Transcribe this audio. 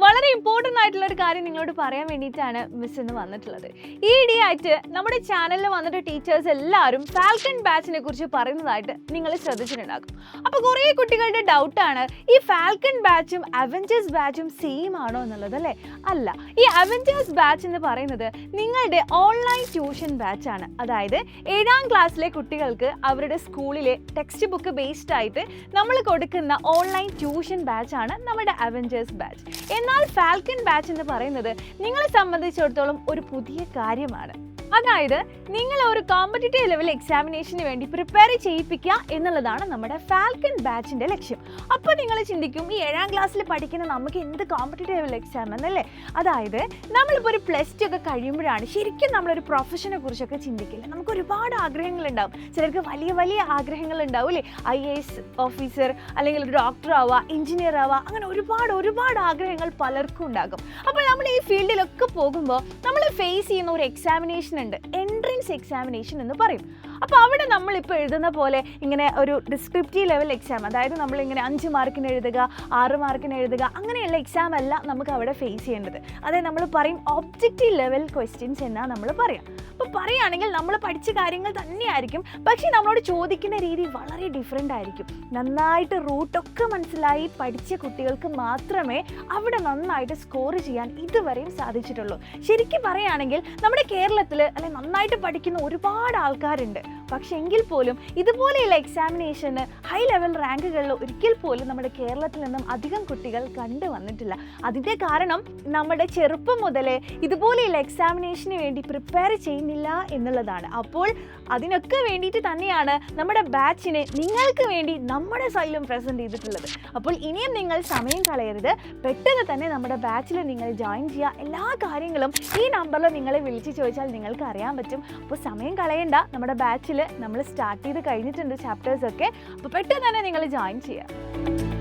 വളരെ ഇമ്പോർട്ടൻ്റ് ആയിട്ടുള്ള ഒരു കാര്യം നിങ്ങളോട് പറയാൻ വേണ്ടിയിട്ടാണ് മിസ് ഇന്ന് വന്നിട്ടുള്ളത്. ഈ ഇടയായിട്ട് നമ്മുടെ ചാനലിൽ വന്നിട്ട് ടീച്ചേഴ്സ് എല്ലാവരും ഫാൽക്കൺ ബാച്ചിനെ കുറിച്ച് പറയുന്നതായിട്ട് നിങ്ങൾ ശ്രദ്ധിച്ചിട്ടുണ്ടാകും. അപ്പോൾ കുറേ കുട്ടികളുടെ ഡൗട്ടാണ്, ഈ ഫാൽക്കൺ ബാച്ചും അവഞ്ചേഴ്സ് ബാച്ചും സെയിം ആണോ എന്നുള്ളത് അല്ലേ? അല്ല. ഈ അവഞ്ചേഴ്സ് ബാച്ച് എന്ന് പറയുന്നത് നിങ്ങളുടെ ഓൺലൈൻ ട്യൂഷൻ ബാച്ചാണ്. അതായത് 7ാം ക്ലാസ്സിലെ കുട്ടികൾക്ക് അവരുടെ സ്കൂളിലെ ടെക്സ്റ്റ് ബുക്ക് ബേസ്ഡ് ആയിട്ട് നമ്മൾ കൊടുക്കുന്ന ഓൺലൈൻ ട്യൂഷൻ ബാച്ചാണ് നമ്മുടെ അവഞ്ചേഴ്സ് ബാച്ച്. എന്നാൽ ഫാൽക്കൺ ബാച്ച് എന്ന് പറയുന്നത് നിങ്ങളെ സംബന്ധിച്ചിടത്തോളം ഒരു പുതിയ കാര്യമാണ്. അതായത് നിങ്ങൾ ഒരു കോമ്പറ്റീറ്റീവ് ലെവൽ എക്സാമിനേഷന് വേണ്ടി പ്രിപ്പയർ ചെയ്യിപ്പിക്കുക എന്നുള്ളതാണ് നമ്മുടെ ഫാൽക്കൺ ബാച്ചിൻ്റെ ലക്ഷ്യം. അപ്പോൾ നിങ്ങൾ ചിന്തിക്കും, ഈ 7ാം ക്ലാസ്സിൽ പഠിക്കുന്ന നമുക്ക് എന്ത് കോമ്പറ്റീറ്റീവ് ലെവൽ എക്സാം എന്നല്ലേ? അതായത് നമ്മളിപ്പോൾ ഒരു +2 ഒക്കെ കഴിയുമ്പോഴാണ് ശരിക്കും നമ്മളൊരു പ്രൊഫഷനെ കുറിച്ചൊക്കെ ചിന്തിക്കില്ല. നമുക്ക് ഒരുപാട് ആഗ്രഹങ്ങളുണ്ടാവും. ചിലർക്ക് വലിയ വലിയ ആഗ്രഹങ്ങളുണ്ടാവും അല്ലേ? IAS ഓഫീസർ, അല്ലെങ്കിൽ ഒരു ഡോക്ടർ ആവുക, എഞ്ചിനീയർ ആവുക, അങ്ങനെ ഒരുപാട് ആഗ്രഹങ്ങൾ പലർക്കും ഉണ്ടാകും. അപ്പോൾ നമ്മൾ ഈ ഫീൽഡിലൊക്കെ പോകുമ്പോൾ നമ്മൾ ഫേസ് ചെയ്യുന്ന ഒരു എക്സാമിനേഷൻ ഉണ്ട്, എൻട്രൻസ് എക്സാമിനേഷൻ എന്ന് പറയും. അപ്പോൾ അവിടെ നമ്മളിപ്പോൾ എഴുതുന്ന പോലെ ഇങ്ങനെ ഒരു ഡിസ്ക്രിപ്റ്റീവ് ലെവൽ എക്സാം, അതായത് നമ്മളിങ്ങനെ 5 മാർക്കിന് എഴുതുക, 6 മാർക്കിന് എഴുതുക, അങ്ങനെയുള്ള എക്സാം അല്ല നമുക്ക് അവിടെ ഫേസ് ചെയ്യേണ്ടത്. അതായത് നമ്മൾ പറയും ഒബ്ജക്റ്റീവ് ലെവൽ ക്വസ്റ്റ്യൻസ് എന്നാണ് നമ്മൾ പറയാം. അപ്പോൾ പറയുകയാണെങ്കിൽ നമ്മൾ പഠിച്ച കാര്യങ്ങൾ തന്നെയായിരിക്കും, പക്ഷേ നമ്മളോട് ചോദിക്കുന്ന രീതി വളരെ ഡിഫറെൻ്റ് ആയിരിക്കും. നന്നായിട്ട് റൂട്ടൊക്കെ മനസ്സിലായി പഠിച്ച കുട്ടികൾക്ക് മാത്രമേ അവിടെ നന്നായിട്ട് സ്കോർ ചെയ്യാൻ ഇതുവരെയും സാധിച്ചിട്ടുള്ളൂ. ശരിക്കും പറയുകയാണെങ്കിൽ നമ്മുടെ കേരളത്തിൽ അല്ലെങ്കിൽ നന്നായിട്ട് പഠിക്കുന്ന ഒരുപാട് ആൾക്കാരുണ്ട്. പക്ഷെ എങ്കിൽ പോലും ഇതുപോലെയുള്ള എക്സാമിനേഷന് ഹൈ ലെവൽ റാങ്കുകളിൽ ഒരിക്കൽ പോലും നമ്മുടെ കേരളത്തിൽ നിന്നും അധികം കുട്ടികൾ കണ്ടുവന്നിട്ടില്ല. അതിൻ്റെ കാരണം നമ്മുടെ ചെറുപ്പം മുതലേ ഇതുപോലെയുള്ള എക്സാമിനേഷന് വേണ്ടി പ്രിപ്പയർ ചെയ്യുന്നില്ല എന്നുള്ളതാണ്. അപ്പോൾ അതിനൊക്കെ വേണ്ടിയിട്ട് തന്നെയാണ് നമ്മുടെ ബാച്ചിനെ നിങ്ങൾക്ക് വേണ്ടി നമ്മുടെ സൈഡിലും പ്രസൻറ്റ് ചെയ്തിട്ടുള്ളത്. അപ്പോൾ ഇനിയും നിങ്ങൾ സമയം കളയരുത്, പെട്ടെന്ന് തന്നെ നമ്മുടെ ബാച്ചിൽ നിങ്ങൾ ജോയിൻ ചെയ്യുക. എല്ലാ കാര്യങ്ങളും ഈ നമ്പറിൽ നിങ്ങളെ വിളിച്ച് ചോദിച്ചാൽ നിങ്ങൾക്ക് അറിയാൻ പറ്റും. അപ്പോൾ സമയം കളയണ്ട, നമ്മുടെ ബാച്ചിൽ നമ്മൾ സ്റ്റാർട്ട് ചെയ്ത് കഴിഞ്ഞിട്ടുണ്ട് ചാപ്റ്റേഴ്സൊക്കെ. അപ്പോൾ പെട്ടെന്ന് തന്നെ നിങ്ങൾ ജോയിൻ ചെയ്യുക.